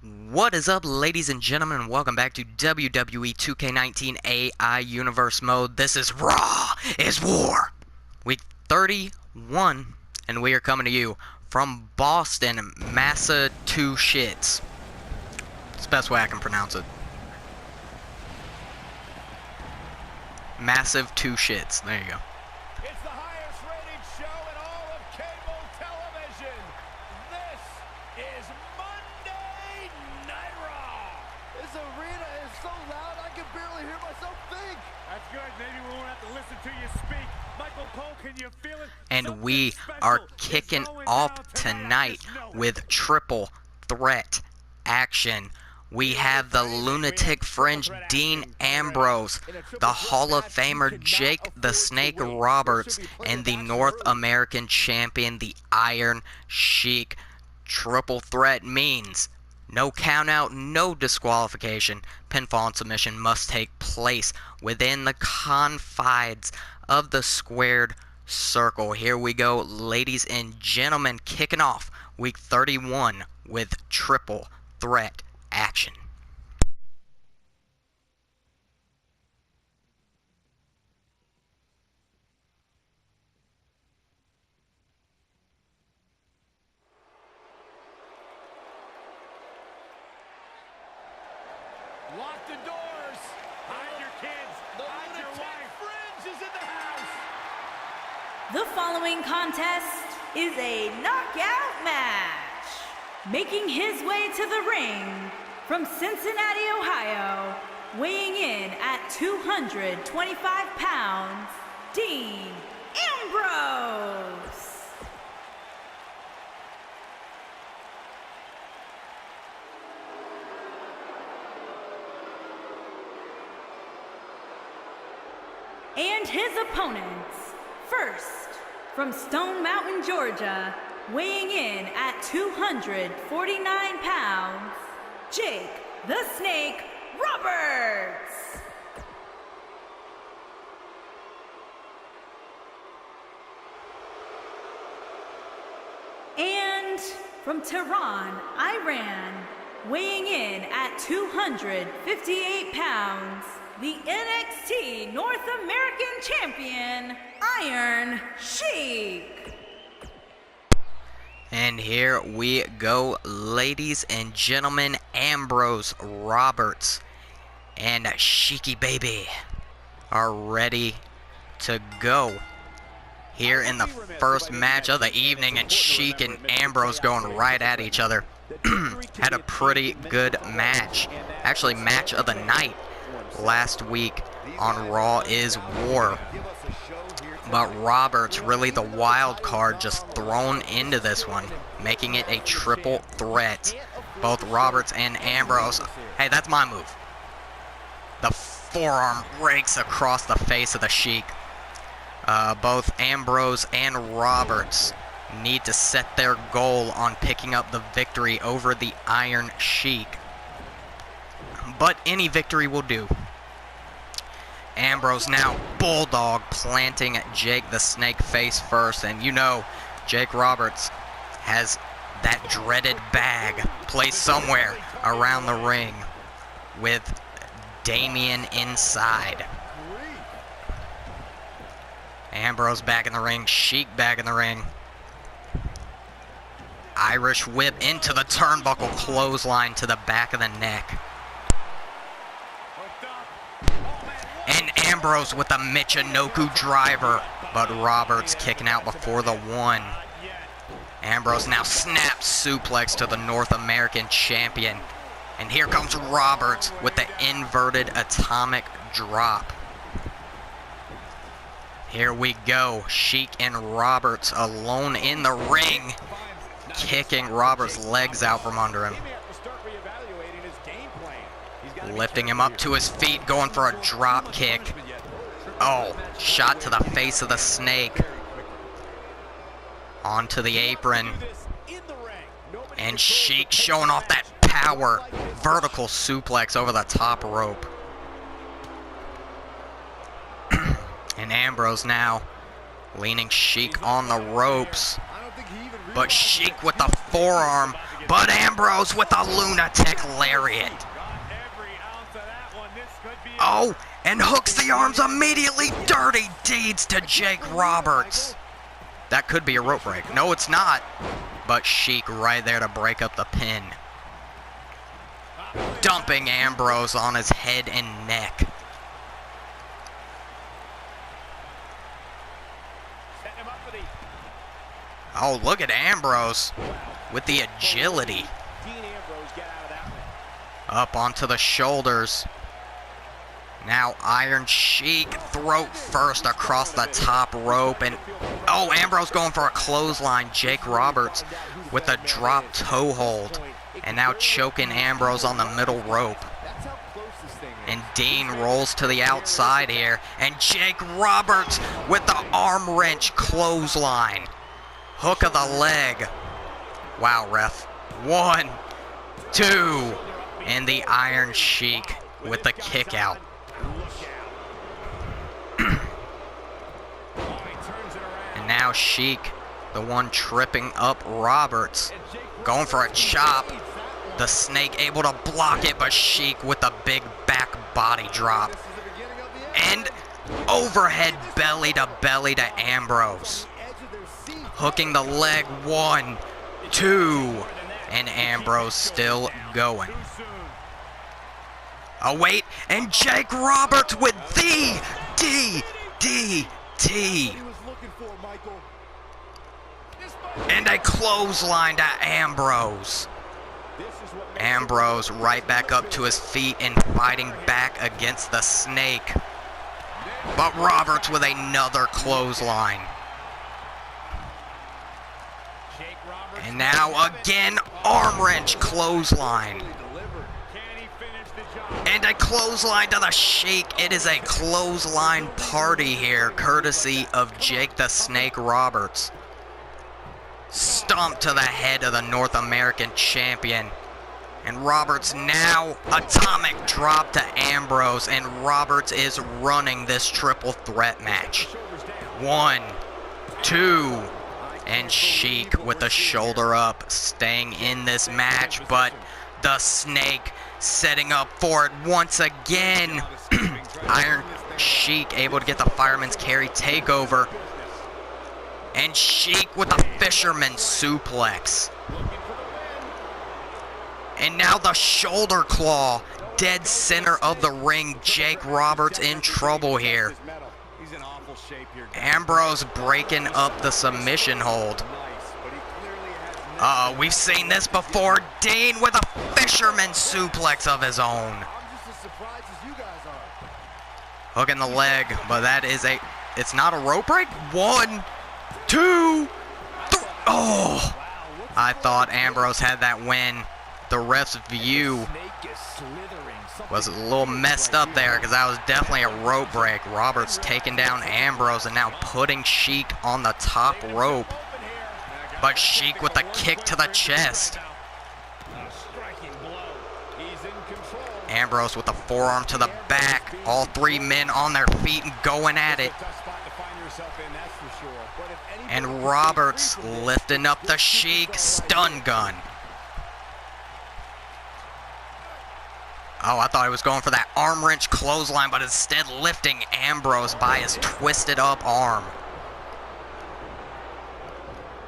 What is up, ladies and gentlemen, and welcome back to WWE 2K19 AI Universe Mode. This is Raw is War, week 31, and we are coming to you from Boston, Massachusetts. It's the best way I can pronounce it. Massive two shits. There you go. It's the highest rated show in all of cable television. This is Monday Night Raw. This arena is so loud I can barely hear myself think. That's good. Maybe we won't have to listen to you speak. Michael Cole, can you feel it? And we are kicking off tonight with triple threat action. We have the Lunatic Fringe Dean Ambrose, the Hall of Famer Jake the Snake Roberts, and the North American Champion, the Iron Sheik. Triple threat means no countout, no disqualification. Pinfall and submission must take place within the confines of the squared circle. Here we go, ladies and gentlemen, kicking off week 31 with triple threat action. Lock the doors. Hide your kids. Hide your wife. Fringe is in the house. The following contest is a knockout match. Making his way to the ring from Cincinnati, Ohio, weighing in at 225 pounds, Dean Ambrose. And his opponents, first, from Stone Mountain, Georgia, weighing in at 249 pounds, Jake the Snake Roberts. And from Tehran, Iran, weighing in at 258 pounds, the NXT North American Champion, Iron Sheik. And here we go, ladies and gentlemen. Ambrose, Roberts, and Sheiky Baby are ready to go here in the first match of the evening, and Sheik and Ambrose going right at each other. Had a pretty good match, actually match of the night last week on Raw is War. But Roberts, really the wild card, just thrown into this one, making it a triple threat. Both Roberts and Ambrose. Hey, that's my move. The forearm rakes across the face of the Sheik. Both Ambrose and Roberts need to set their goal on picking up the victory over the Iron Sheik. But any victory will do. Ambrose now bulldog planting Jake the Snake face first, and you know Jake Roberts has that dreaded bag placed somewhere around the ring with Damien inside. Ambrose back in the ring, Sheik back in the ring. Irish whip into the turnbuckle, clothesline to the back of the neck. And Ambrose with a Michinoku driver, but Roberts kicking out before the one. Ambrose now snaps suplex to the North American Champion. And here comes Roberts with the inverted atomic drop. Here we go, Sheik and Roberts alone in the ring, kicking Roberts' legs out from under him. Lifting him up to his feet, going for a drop kick. Oh, shot to the face of the Snake. Onto the apron. And Sheik showing off that power. Vertical suplex over the top rope. And Ambrose now leaning Sheik on the ropes. But Sheik with the forearm But Ambrose with a lunatic lariat. Oh, and hooks the arms immediately. Dirty deeds to Jake Roberts. That could be a rope break. No, it's not. But Sheik right there to break up the pin. Dumping Ambrose on his head and neck. Oh, look at Ambrose with the agility. Up onto the shoulders. Now Iron Sheik, throat first across the top rope. And oh, Ambrose going for a clothesline. Jake Roberts with a drop toe hold. And now choking Ambrose on the middle rope. And Dean rolls to the outside here. And Jake Roberts with the arm wrench clothesline. Hook of the leg. Wow, ref. 1, 2. And the Iron Sheik with the kick out. And now Sheik, the one tripping up Roberts. Going for a chop. The Snake able to block it, but Sheik with a big back body drop. And overhead belly to Ambrose. Hooking the leg. 1, 2. And Ambrose still going. Oh, wait. And Jake Roberts with the DDT. And a clothesline to Ambrose. Ambrose right back up to his feet and fighting back against the Snake. But Roberts with another clothesline. And now again, arm wrench clothesline. And a clothesline to the Sheik. It is a clothesline party here, courtesy of Jake the Snake Roberts. Stomp to the head of the North American champion. And Roberts now, atomic drop to Ambrose. And Roberts is running this triple threat match. 1, 2. And Sheik with the shoulder up, staying in this match. But the Snake setting up for it once again. Iron Sheik able to get the fireman's carry takeover. And Sheik with the fisherman suplex. And now the shoulder claw. Dead center of the ring. Jake Roberts in trouble here. Ambrose breaking up the submission hold. We've seen this before. Dean with a fisherman suplex of his own. Hooking the leg, but that is it's not a rope break. 1, 2, 3. Oh, I thought Ambrose had that win. The ref's view was a little messed up there because that was definitely a rope break. Roberts taking down Ambrose and now putting Sheik on the top rope. But Sheik with a kick to the chest. Ambrose with a forearm to the back. All 3 men on their feet and going at it. And Roberts lifting up the Sheik. Stun gun. Oh, I thought he was going for that arm wrench clothesline, but instead lifting Ambrose by his twisted up arm.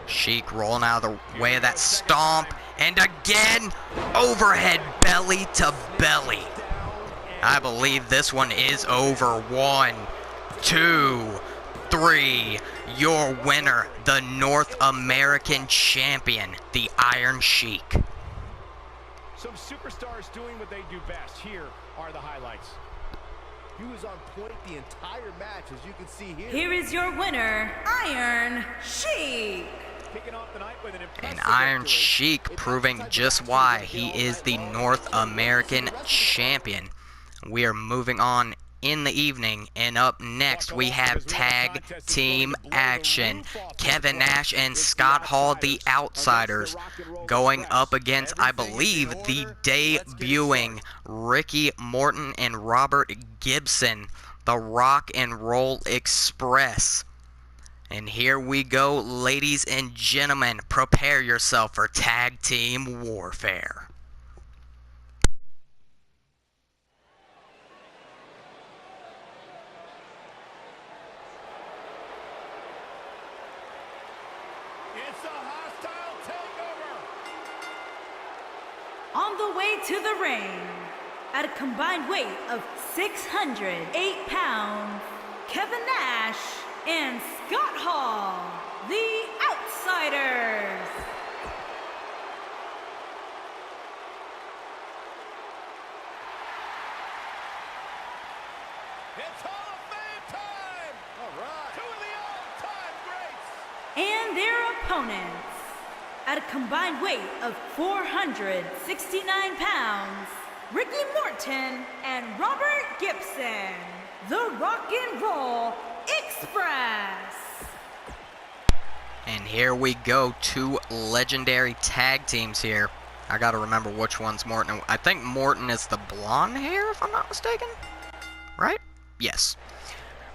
Sheik rolling out of the way of that stomp. And again, overhead belly to belly. I believe this one is over. 1, 2, 3. Your winner, the North American champion, the Iron Sheik. Some superstars doing what they do best. Here are the highlights. He was on point the entire match, as you can see here. Here is your winner, Iron Sheik. And Iron Sheik proving just why he is the North American champion. We are moving on in the evening, and up next we have tag team action. Kevin Nash and Scott Hall, the Outsiders, going up against, I believe, the debuting Ricky Morton and Robert Gibson, the Rock and Roll Express. And here we go, ladies and gentlemen. Prepare yourself for tag team warfare. It's a hostile takeover. On the way to the ring, at a combined weight of 608 pounds, Kevin Nash and Scott Hall, the Outsiders. It's Hall of Fame time. All right. Two of the all-time greats. And their opponents, at a combined weight of 469 pounds, Ricky Morton and Robert Gibson, the Rock and Roll Express. And here we go, two legendary tag teams here. I gotta remember which one's Morton. I think Morton is the blonde hair, if I'm not mistaken. Right? Yes.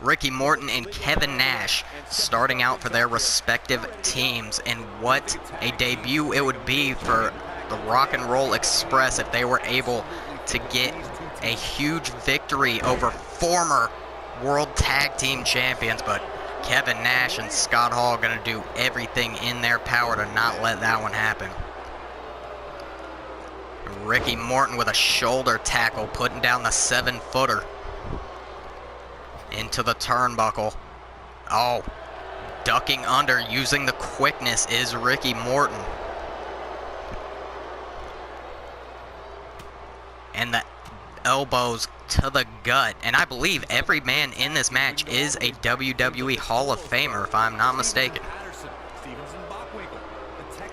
Ricky Morton and Kevin Nash starting out for their respective teams. And what a debut it would be for the Rock and Roll Express if they were able to get a huge victory over former World Tag Team Champions. But Kevin Nash and Scott Hall are going to do everything in their power to not let that one happen. Ricky Morton with a shoulder tackle, putting down the 7-footer into the turnbuckle. Oh, ducking under, using the quickness is Ricky Morton. And the elbows to the gut. And I believe every man in this match is a WWE Hall of Famer, if I'm not mistaken.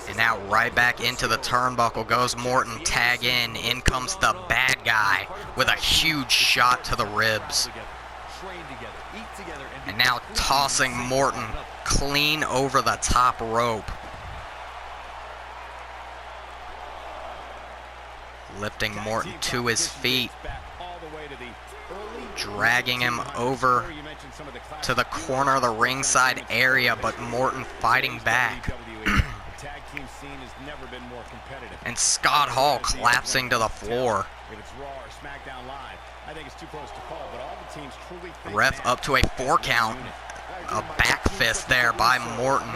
And now right back into the turnbuckle goes Morton. Tag in. In comes the bad guy with a huge shot to the ribs. And now tossing Morton clean over the top rope. Lifting Morton to his feet. Dragging him over to the corner of the ringside area, but Morton fighting back. And Scott Hall collapsing to the floor. Ref up to a 4 count. A back fist there by Morton.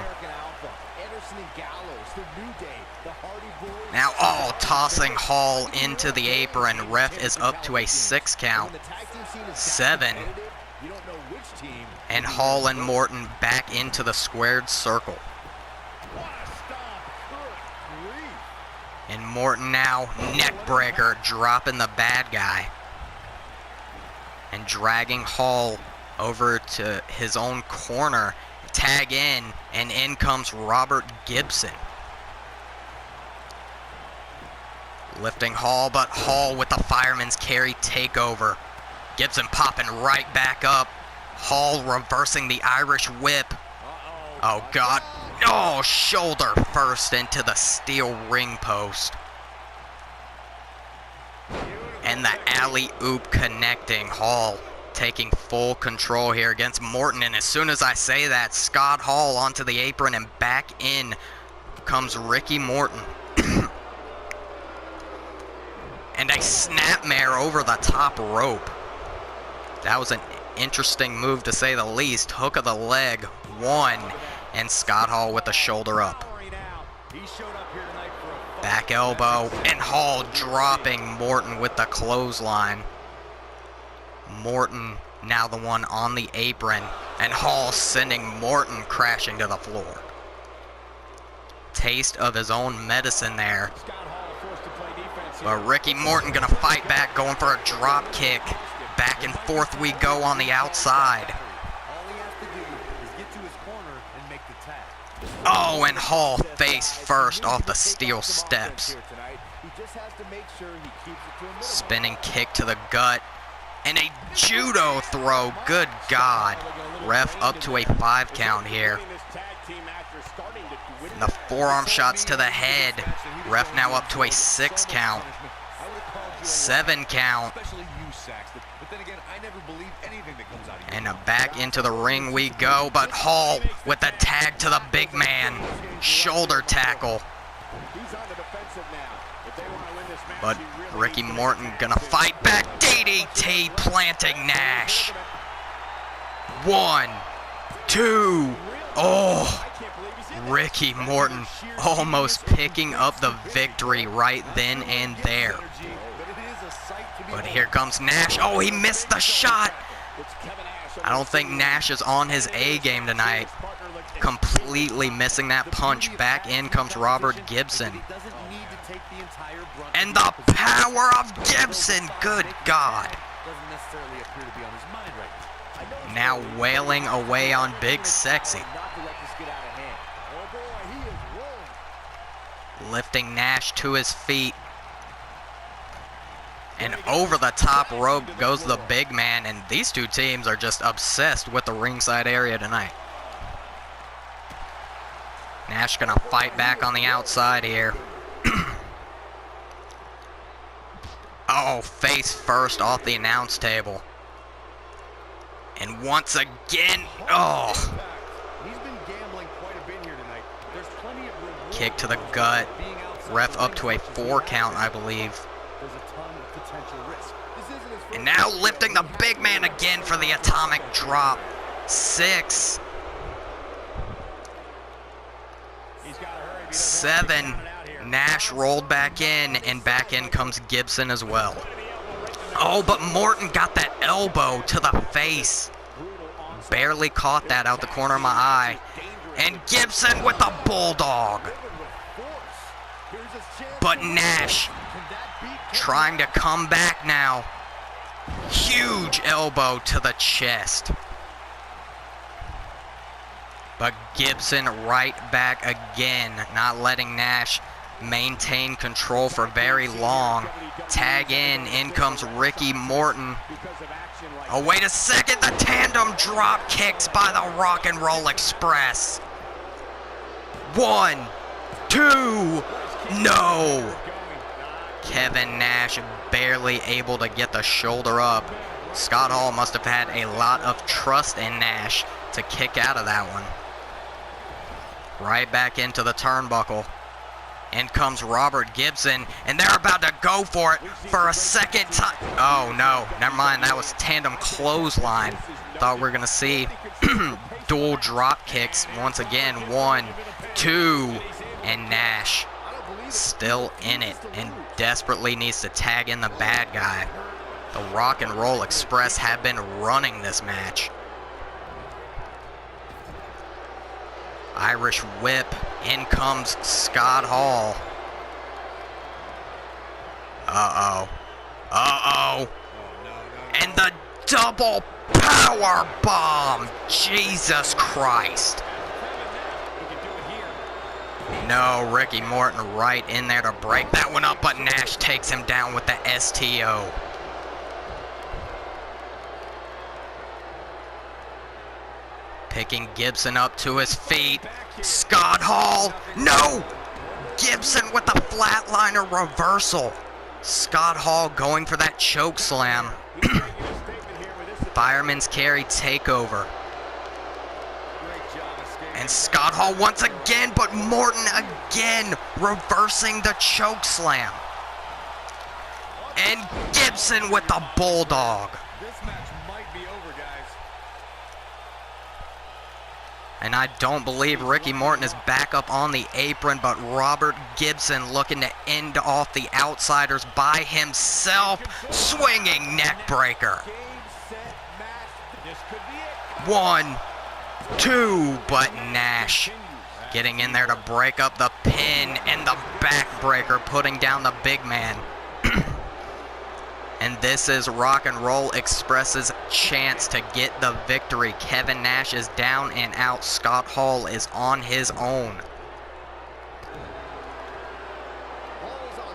Now, tossing Hall into the apron. Ref is up to a 6 count. 7. And Hall and Morton back into the squared circle. And Morton now, neck breaker, dropping the bad guy. And dragging Hall over to his own corner. Tag in, and in comes Robert Gibson. Lifting Hall, but Hall with the fireman's carry takeover. Gibson popping right back up. Hall reversing the Irish whip. Oh, God. Oh, shoulder first into the steel ring post. And the alley-oop connecting. Hall taking full control here against Morton. And as soon as I say that, Scott Hall onto the apron, and back in comes Ricky Morton. And a snapmare over the top rope. That was an interesting move, to say the least. Hook of the leg, 1. And Scott Hall with the shoulder up. Back elbow, and Hall dropping Morton with the clothesline. Morton now the one on the apron, and Hall sending Morton crashing to the floor. Taste of his own medicine there. But Ricky Morton gonna fight back, going for a drop kick. Back and forth we go on the outside. Oh, and Hall face first off the steel steps. Spinning kick to the gut. And a judo throw. Good God. Ref up to a 5 count here. And the forearm shots to the head. Ref now up to a 6 count. 7 count. And Now back into the ring we go, but Hall with the tag to the big man. Shoulder tackle. But Ricky Morton gonna fight back. DDT planting Nash. 1, 2. Oh, Ricky Morton almost picking up the victory right then and there. But here comes Nash. Oh, he missed the shot. I don't think Nash is on his A game tonight. Completely missing that punch. Back in comes Robert Gibson. And the power of Gibson. Good God. Now wailing away on Big Sexy. Lifting Nash to his feet. And over the top rope goes the big man. And these two teams are just obsessed with the ringside area tonight. Nash gonna fight back on the outside here. Oh, face first off the announce table. And once again, oh. Kick to the gut. Ref up to a 4 count, I believe. And now lifting the big man again for the atomic drop. 6. 7. Nash rolled back in, and back in comes Gibson as well. Oh, but Morton got that elbow to the face. Barely caught that out the corner of my eye. And Gibson with the bulldog. But Nash trying to come back now. Huge elbow to the chest. But Gibson right back again, not letting Nash maintain control for very long. Tag in comes Ricky Morton. Oh, wait a second, the tandem drop kicks by the Rock and Roll Express. 1, 2, no. Kevin Nash barely able to get the shoulder up. Scott Hall must have had a lot of trust in Nash to kick out of that one. Right back into the turnbuckle. In comes Robert Gibson, and they're about to go for it for a second time. Oh, no. Never mind. That was tandem clothesline. Thought we were going to see dual drop kicks once again. 1, 2, and Nash still in it and desperately needs to tag in the bad guy. The Rock and Roll Express have been running this match. Irish whip. In comes Scott Hall. Uh-oh. Uh-oh. And the double power bomb. Jesus Christ. No, Ricky Morton right in there to break that one up, but Nash takes him down with the STO. Picking Gibson up to his feet. Scott Hall. No! Gibson with the flatliner reversal. Scott Hall going for that choke slam. Fireman's carry takeover. And Scott Hall once again, but Morton again reversing the choke slam. And Gibson with the bulldog. And I don't believe Ricky Morton is back up on the apron, but Robert Gibson looking to end off the Outsiders by himself. Swinging neck breaker. 1, 2, but Nash getting in there to break up the pin and the backbreaker, putting down the big man. And this is Rock and Roll Express's chance to get the victory. Kevin Nash is down and out. Scott Hall is on his own.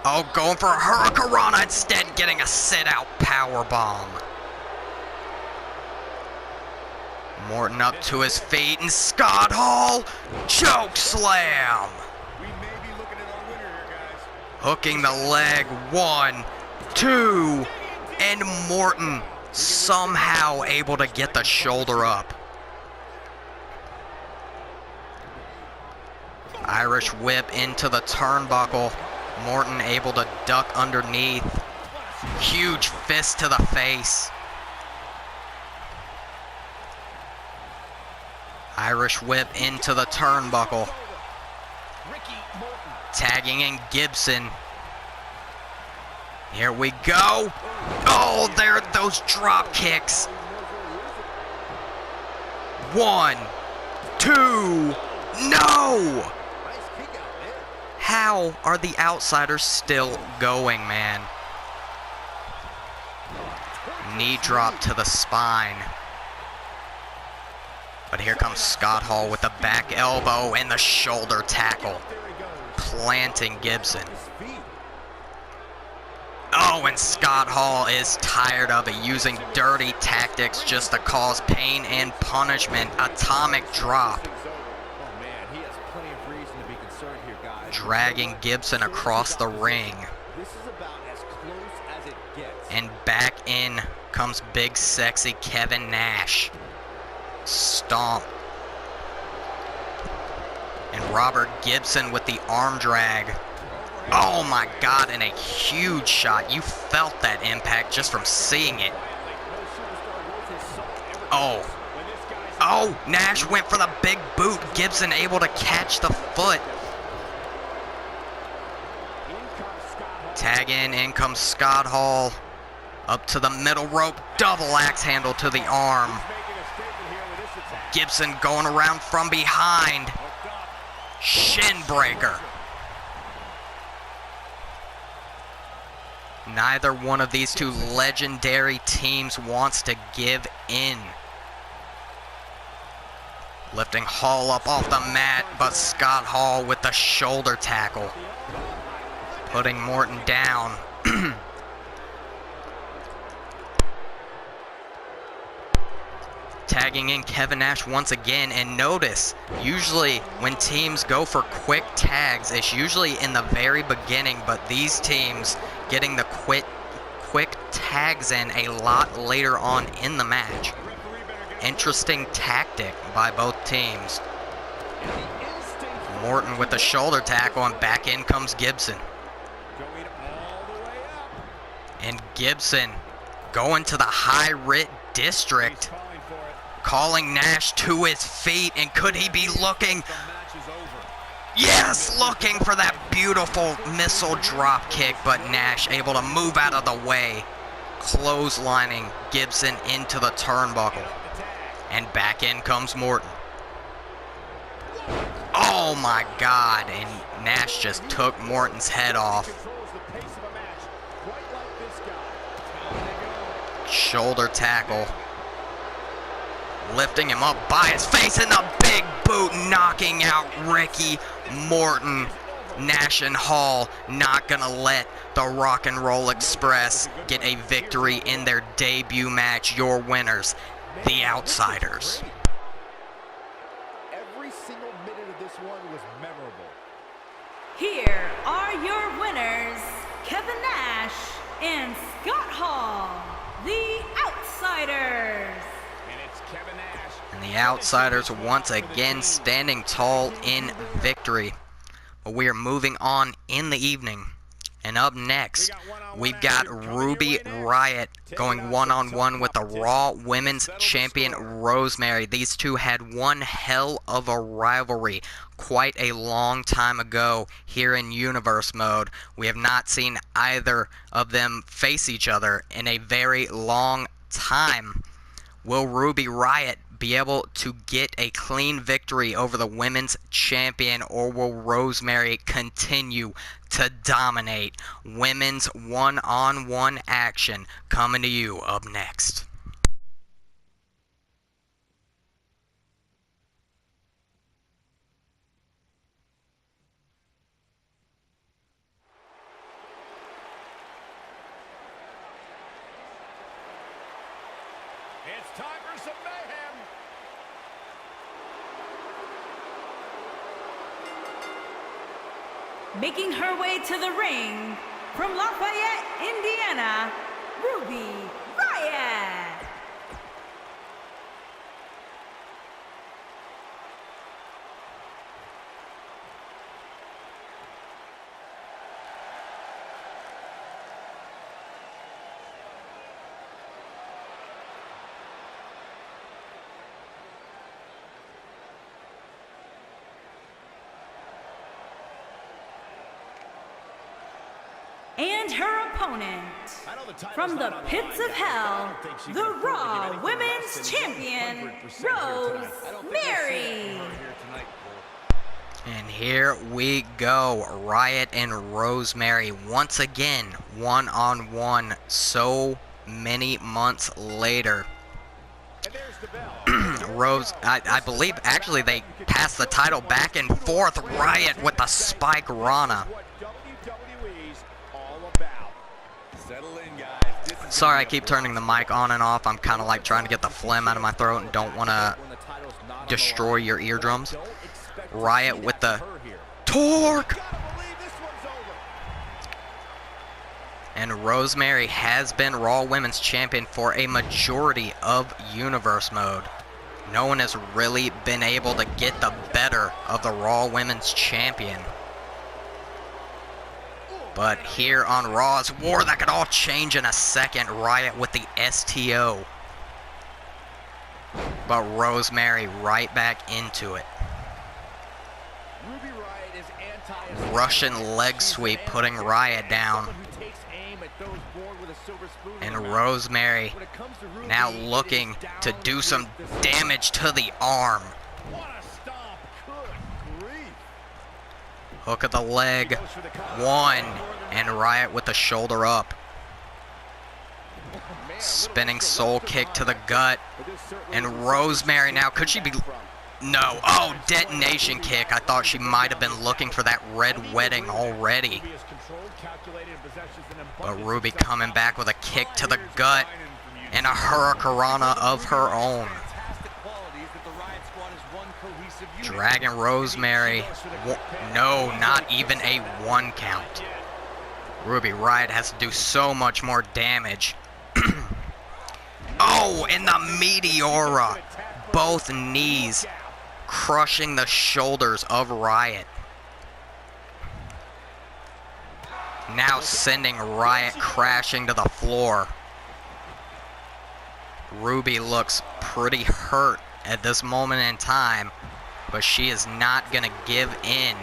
Oh, going for a Hurricanrana, instead getting a sit-out powerbomb. Morton up to his feet, and Scott Hall, choke slam. Hooking the leg, 1, 2, and Morton somehow able to get the shoulder up. Irish whip into the turnbuckle. Morton able to duck underneath. Huge fist to the face. Irish whip into the turnbuckle. Tagging in Gibson. Here we go. Oh, there are those drop kicks. 1, 2, no! How are the Outsiders still going, man? Knee drop to the spine. But here comes Scott Hall with the back elbow and the shoulder tackle, planting Gibson. Oh, and Scott Hall is tired of it, using dirty tactics just to cause pain and punishment. Atomic drop. Dragging Gibson across the ring. And back in comes big sexy Kevin Nash. Stomp. And Robert Gibson with the arm drag. Oh my God, and a huge shot. You felt that impact just from seeing it. Oh. Oh, Nash went for the big boot. Gibson able to catch the foot. Tag in comes Scott Hall. Up to the middle rope, double axe handle to the arm. Gibson going around from behind. Shin breaker. Neither one of these two legendary teams wants to give in. Lifting Hall up off the mat, but Scott Hall with the shoulder tackle. Putting Morton down. Tagging in Kevin Nash once again, and notice, usually when teams go for quick tags, it's usually in the very beginning, but these teams getting the quick tags in a lot later on in the match. Interesting tactic by both teams. Morton with the shoulder tackle, and back in comes Gibson. And Gibson going to the high writ district, calling Nash to his feet, and could he be looking? Yes, looking for that beautiful missile drop kick, but Nash able to move out of the way, clotheslining Gibson into the turnbuckle. And back in comes Morton. Oh my God, and Nash just took Morton's head off. Shoulder tackle. Lifting him up by his face, and the big boot knocking out Ricky Morton. Nash and Hall not gonna let the Rock and Roll Express get a victory in their debut match. Your winners, the Outsiders. Every single minute of this one was memorable. Here are your winners, Kevin Nash and Scott Hall, the Outsiders. And the Outsiders once again standing tall in victory. But we are moving on in the evening. And up next, we've got Ruby Riott going one-on-one with the Raw Women's Champion Rosemary. These two had one hell of a rivalry quite a long time ago here in Universe Mode. We have not seen either of them face each other in a very long time. Will Ruby Riott be able to get a clean victory over the women's champion, or will Rosemary continue to dominate? Women's one-on-one action coming to you up next. It's time for some mayhem. Making her way to the ring from Lafayette, Indiana, Ruby Riott. Riot. And her opponent, from the pits of hell, the Raw Women's Champion, Rosemary. And here we go, Riot and Rosemary once again, one-on-one, so many months later. I believe actually they passed the title back and forth. Riot with the Spike Rana. Sorry, I keep turning the mic on and off. I'm kind of like trying to get the phlegm out of my throat and don't want to destroy your eardrums. Riot with the torque. And Rosemary has been Raw Women's Champion for a majority of Universe Mode. No one has really been able to get the better of the Raw Women's Champion. But here on Raw's War, that could all change in a second. Riot with the STO. But Rosemary right back into it. Russian leg sweep putting Riot down. And Rosemary now looking to do some damage to the arm. Hook of the leg, one, and Riot with the shoulder up. Spinning soul kick to the gut, and Rosemary now, could she be, no, oh, detonation kick. I thought she might have been looking for that red wedding already. But Ruby coming back with a kick to the gut, and a hurricanrana of her own. Dragging Rosemary. No, not even a 1 count. Ruby Riot has to do so much more damage. Oh, and the Meteora. Both knees crushing the shoulders of Riot. Now sending Riot crashing to the floor. Ruby looks pretty hurt at this moment in time, but she is not going to give in.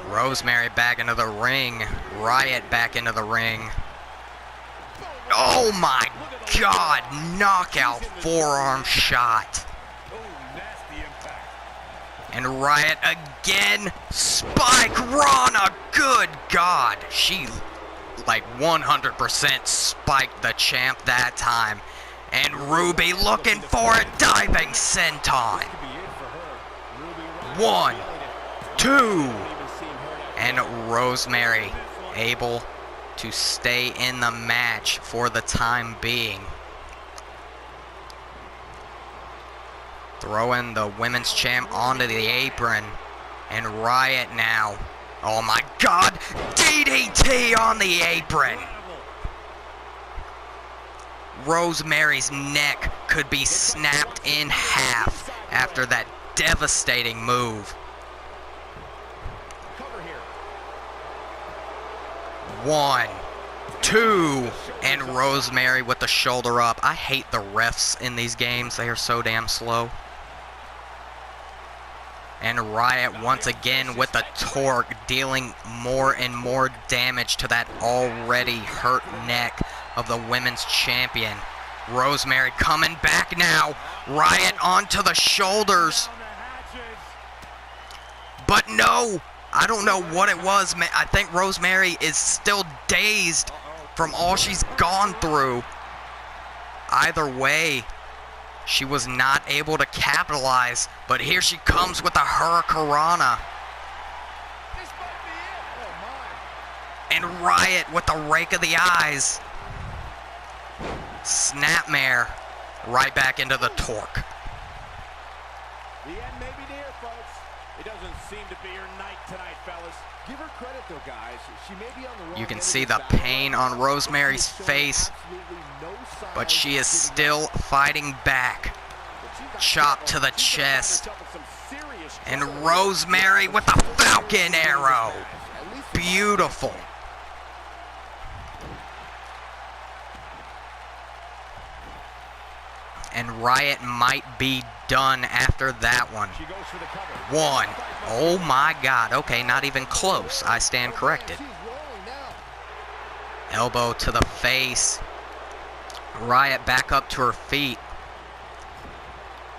Rosemary back into the ring. Riot back into the ring. Oh my God! Knockout forearm shot. And Riot again. Spike Rana. Good God. She like 100% spiked the champ that time. And Ruby looking for a diving senton. 1, 2. And Rosemary able to stay in the match for the time being. Throwing the women's champ onto the apron. And Riot now. Oh my God. DDT on the apron. Rosemary's neck could be snapped in half after that devastating move. 1, 2, and Rosemary with the shoulder up. I hate the refs in these games. They are so damn slow. And Riot once again with the torque, dealing more and more damage to that already hurt neck of the women's champion. Rosemary coming back now. Riot onto the shoulders. But no, I don't know what it was. I think Rosemary is still dazed from all she's gone through. Either way, she was not able to capitalize. But here she comes with a hurricanrana. And Riot with the rake of the eyes. Snapmare right back into the torque. The end may be near, folks. It doesn't seem to be your night tonight, fellas. Give her credit though, guys. She may be on the wrong You can end see of the this battle, pain on Rosemary's showing face, absolutely no but signs she is of giving still up. fighting back. But she's not Chop to careful. the She's gonna find chest. herself in some serious And trouble. Rosemary with the Falcon Arrow. At least Beautiful. And Riot might be done after that one. she goes for the cover. One. Oh my God. Okay, not even close. I stand corrected. She's rolling now. Elbow to the face. Riot back up to her feet.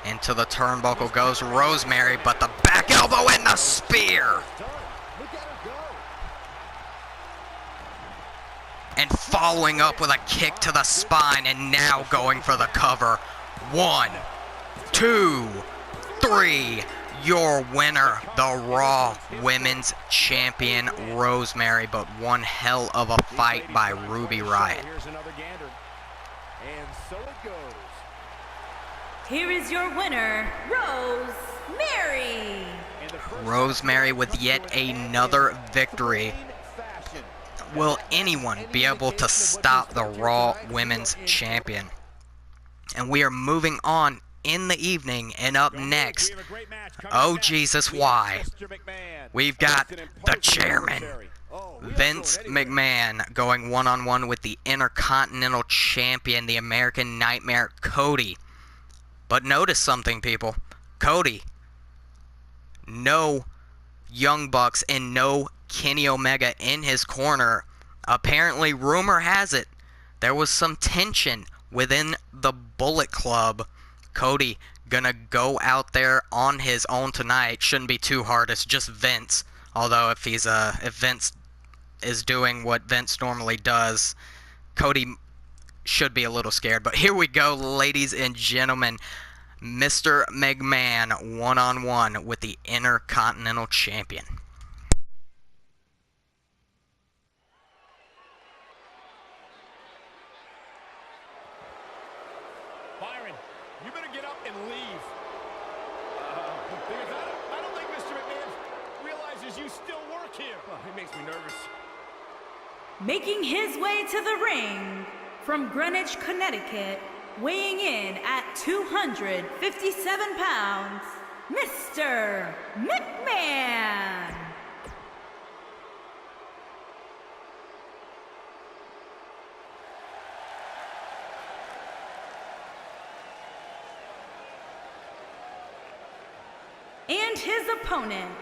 Into the turnbuckle goes Rosemary, but the back elbow and the spear. Done. Look at her go. And following up with a kick to the spine, and now going for the cover. 1, 2, 3. Your winner, the Raw Women's Champion, Rosemary. But one hell of a fight by Ruby Riott. Here's another gander. And so it goes. Here is your winner, Rosemary. Rosemary with yet another victory. Will anyone be able to stop the Raw Women's Champion? And we are moving on in the evening, and up next, oh Jesus, why? We've got the chairman, Vince McMahon, going one-on-one with the Intercontinental Champion, the American Nightmare, Cody. But notice something, people. Cody, no Young Bucks and no Kenny Omega in his corner. Apparently, rumor has it, there was some tension within the Bullet Club. Cody gonna go out there on his own tonight. Shouldn't be too hard. It's just Vince. Although if Vince is doing what Vince normally does, Cody should be a little scared. But here we go, ladies and gentlemen. Mr. McMahon one-on-one with the Intercontinental Champion. Byron, you better get up and leave. Because I don't think Mr. McMahon realizes you still work here. Oh, it makes me nervous. Making his way to the ring from Greenwich, Connecticut, weighing in at 257 pounds, Mr. McMahon. And his opponent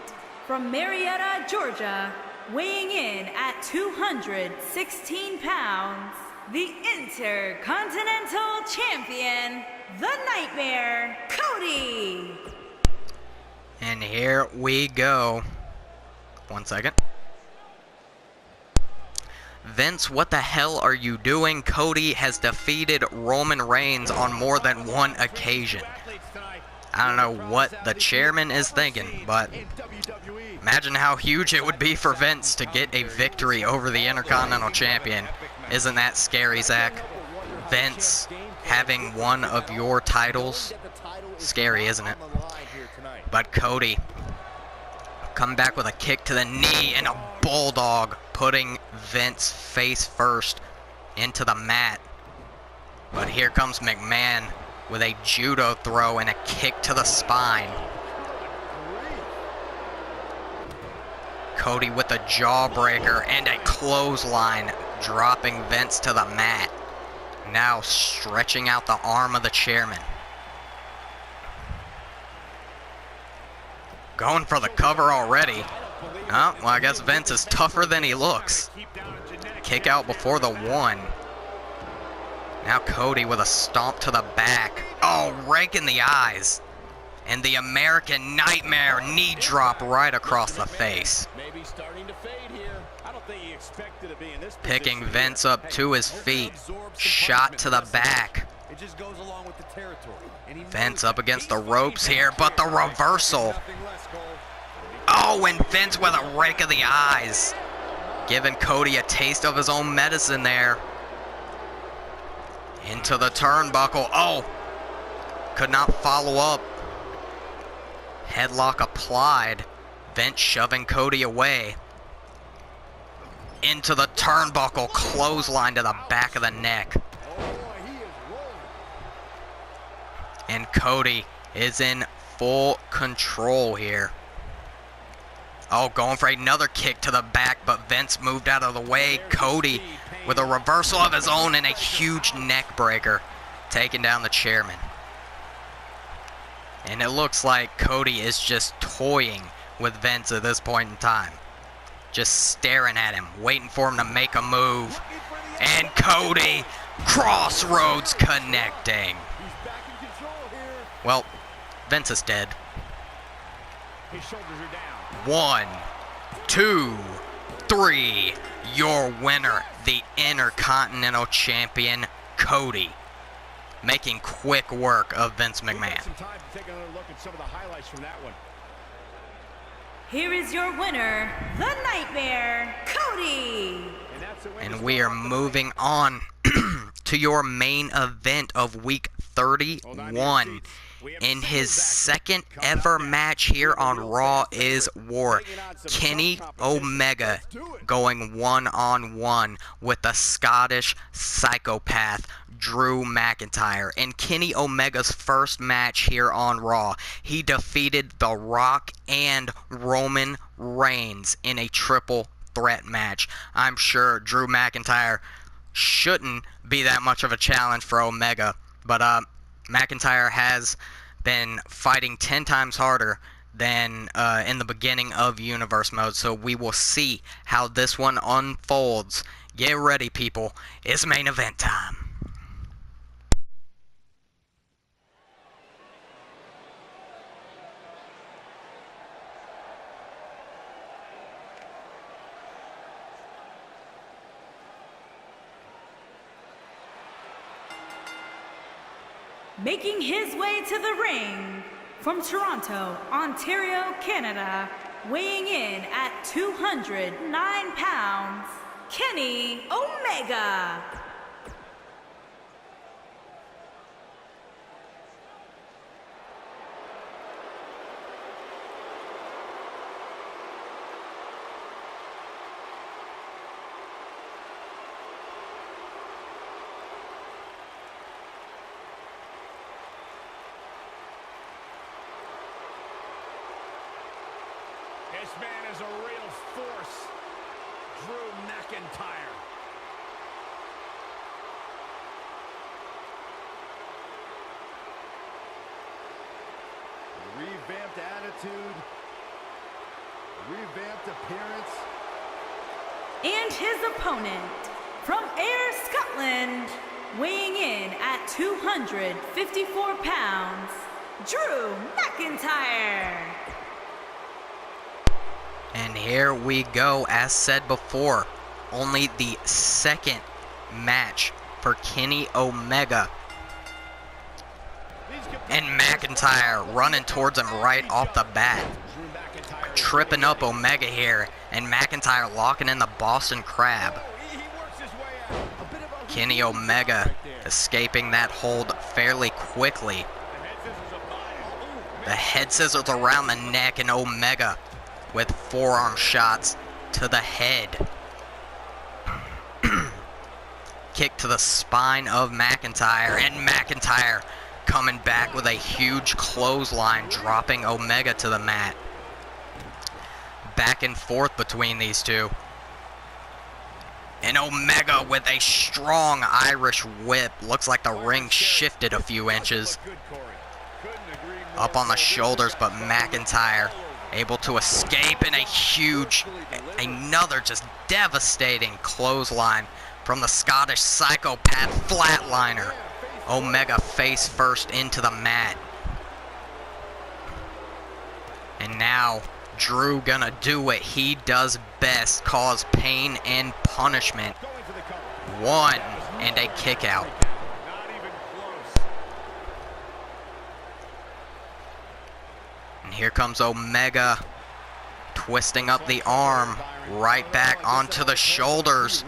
from Marietta, Georgia, weighing in at 216 pounds, the Intercontinental Champion, the Nightmare, Cody. And here we go. 1 second. Vince, what the hell are you doing? Cody has defeated Roman Reigns on more than one occasion. I don't know what the chairman is thinking, but imagine how huge it would be for Vince to get a victory over the Intercontinental Champion. Isn't that scary, Zach? Vince having one of your titles? Scary, isn't it? But Cody come back with a kick to the knee and a bulldog, putting Vince face first into the mat. But here comes McMahon with a judo throw and a kick to the spine. Cody with a jawbreaker and a clothesline, dropping Vince to the mat. Now stretching out the arm of the chairman. Going for the cover already. Oh, well, I guess Vince is tougher than he looks. Kick out before the one. Now Cody with a stomp to the back. Oh, rake in the eyes. And the American Nightmare knee drop right across the face. Maybe starting to fade here. I don't think he expected to be in this Picking position. Vince up to his feet. Shot to the back. It just goes along with the territory. And he Vince up against the ropes here, but the reversal. Oh, and Vince with a rake of the eyes. Giving Cody a taste of his own medicine there. Into the turnbuckle. Oh, could not follow up. Headlock applied. Vince shoving Cody away. into the turnbuckle, clothesline to the back of the neck. And Cody is in full control here. Oh, going for another kick to the back, but Vince moved out of the way. Cody with a reversal of his own and a huge neck breaker, taking down the chairman. And it looks like Cody is just toying with Vince at this point in time. Just staring at him, waiting for him to make a move. And Cody, crossroads connecting. Well, Vince is dead. His shoulders are down. 1, 2, 3. Your winner, the Intercontinental Champion, Cody. Making quick work of Vince McMahon. Some time to take another look at some of the highlights from that one. Here is your winner, the Nightmare, Cody. And we are moving on to your main event of week 31. In his second ever match here on Raw is War, Kenny Omega going one-on-one with the Scottish psychopath Drew McIntyre. In Kenny Omega's first match here on Raw, he defeated The Rock and Roman Reigns in a triple threat match. I'm sure Drew McIntyre shouldn't be that much of a challenge for Omega, but McIntyre has been fighting 10 times harder than in the beginning of Universe Mode, so we will see how this one unfolds. Get ready, people. It's main event time. Making his way to the ring from Toronto, Ontario, Canada, weighing in at 209 pounds, Kenny Omega. This man is a real force, Drew McIntyre. Revamped attitude, revamped appearance. And his opponent from Ayr, Scotland, weighing in at 254 pounds, Drew McIntyre. And here we go. As said before, only the second match for Kenny Omega. And McIntyre running towards him right off the bat. Tripping up Omega here. And McIntyre locking in the Boston Crab. Kenny Omega escaping that hold fairly quickly. The head scissors around the neck, and Omega with forearm shots to the head. Kick to the spine of McIntyre, and McIntyre coming back with a huge clothesline, dropping Omega to the mat. Back and forth between these two. And Omega with a strong Irish whip. Looks like the ring shifted a few inches. Up on the shoulders, but McIntyre able to escape in a huge, another just devastating clothesline from the Scottish psychopath flatliner. Omega face first into the mat. And now Drew gonna do what he does best, cause pain and punishment. One, and a kick out. And here comes Omega, twisting up the arm, right back onto the shoulders.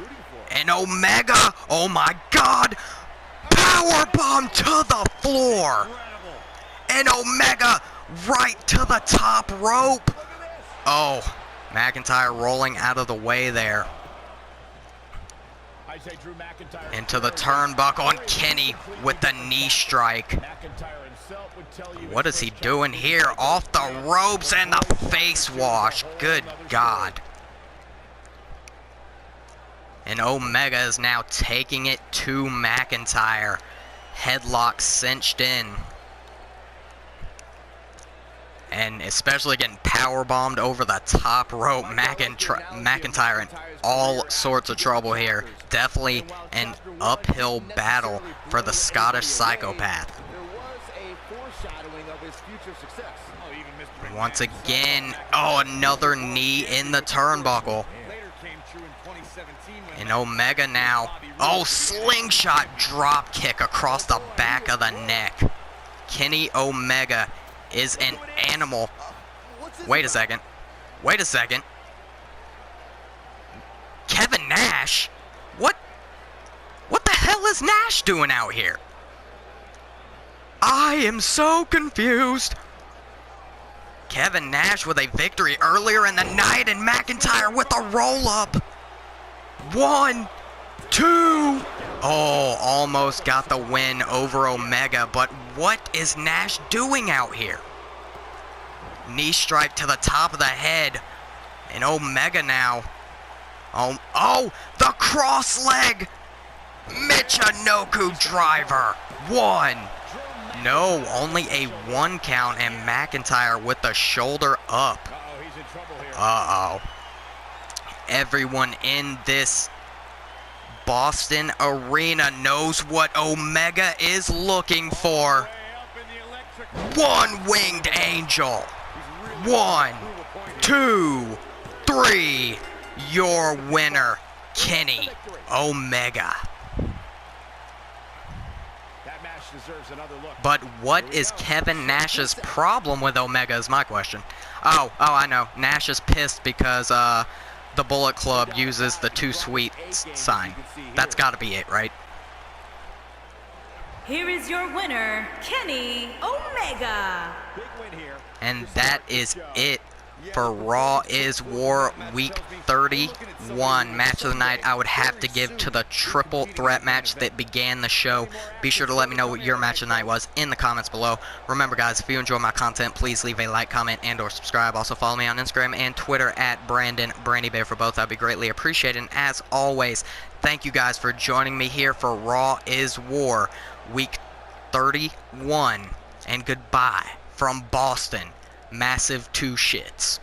And Omega, oh my God, powerbomb to the floor. And Omega right to the top rope. Oh, McIntyre rolling out of the way there. I say Drew McIntyre Into the turnbuckle, and Kenny with the knee strike. McIntyre himself would tell you What is he doing here? Off the ropes and the face wash. Good God. And Omega is now taking it to McIntyre. Headlock cinched in. And especially getting powerbombed over the top rope. McIntyre in all sorts of trouble here. Definitely an uphill battle for the Scottish psychopath. There was a foreshadowing of his future success. Once again, oh, another knee in the turnbuckle. And Omega now, oh, slingshot drop kick across the back of the neck. Kenny Omega is an animal. Wait a second. Wait a second. Kevin Nash? What the hell is Nash doing out here? I am so confused. Kevin Nash with a victory earlier in the night, and McIntyre with a roll-up. 1, 2. Oh, almost got the win over Omega, but what is Nash doing out here? Knee strike to the top of the head, and Omega now. Oh, the cross leg. Michinoku driver. 1. No, only a 1 count, and McIntyre with the shoulder up. He's in trouble here. Uh-oh. Everyone in this Boston arena knows what Omega is looking for. One-winged angel. 1, 2, 3. Your winner, Kenny Omega. Deserves another look. But what is Kevin Nash's problem with Omega is my question. Oh, I know. Nash is pissed because the Bullet Club uses the Too Sweet sign. That's got to be it, right? Here is your winner, Kenny Omega. Big win here. And that is it for Raw is War Week 31. Match of the night I would have to give to the triple threat match that began the show. Be sure to let me know what your match of the night was in the comments below. Remember guys, if you enjoy my content, please leave a like, comment, and or subscribe. Also follow me on Instagram and Twitter at BrandonBrandyBear for both. That'd be greatly appreciated. And as always, thank you guys for joining me here for Raw is War Week 31. And goodbye from Boston. Massive 2 shits.